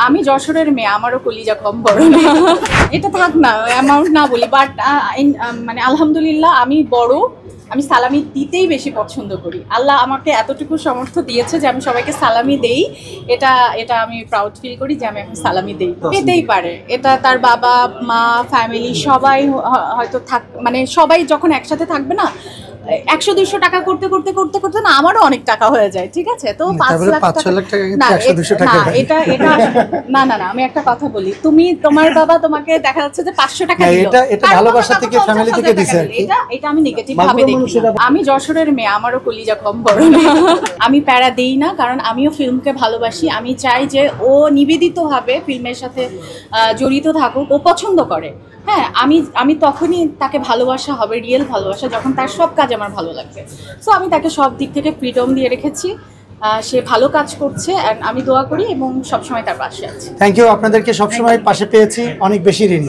আমি যশোরের মেয়ে, আমারও কলিজা কম বড় না। এটা থাক না, অ্যামাউন্ট না বলি, বাট মানে আলহামদুলিল্লাহ আমি বড়, আমি সালামি দিতেই বেশি পছন্দ করি। আল্লাহ আমাকে এতটুকু সামর্থ্য দিয়েছে যে আমি সবাইকে সালামি দেই। এটা আমি প্রাউড ফিল করি যে আমি এখন সালামি দেই। পেতেই পারে, এটা তার বাবা মা ফ্যামিলি সবাই হয়তো মানে সবাই যখন একসাথে থাকবে না, 100-200 টাকা করতে করতে করতে করতে না আমারও অনেক টাকা হয়ে যায়, ঠিক আছে? তো 5 লাখ টাকা না, এটা না না না, আমি একটা কথা বলি, তোমার বাবা তোমাকে দেখা যাচ্ছে যে 500 টাকা দিল, এটা ভালোবাসা থেকে ফ্যামিলি থেকে দিছে আর কি। এটা আমি নেগেটিভ ভাবে দেখি। আমি যশোরের মেয়ে, আমারও কলিজা কম বড় না। আমি প্যারা দেই না, কারণ আমিও ফিল্মকে ভালোবাসি। আমি চাই যে ও নিবেদিতভাবে ফিল্মের সাথে জড়িত থাকুক, ও পছন্দ করে। হ্যাঁ, আমি তখনই তাকে ভালোবাসা হবে, রিয়েল ভালোবাসা, যখন তার সব কাজ আমার ভালো লাগবে। সো আমি তাকে সব দিক থেকে ফ্রিডম দিয়ে রেখেছি। সে ভালো কাজ করছে, আমি দোয়া করি এবং সবসময় তার পাশে আছি। থ্যাংক ইউ, আপনাদেরকে সবসময় পাশে পেয়েছি, অনেক বেশি ঋণী।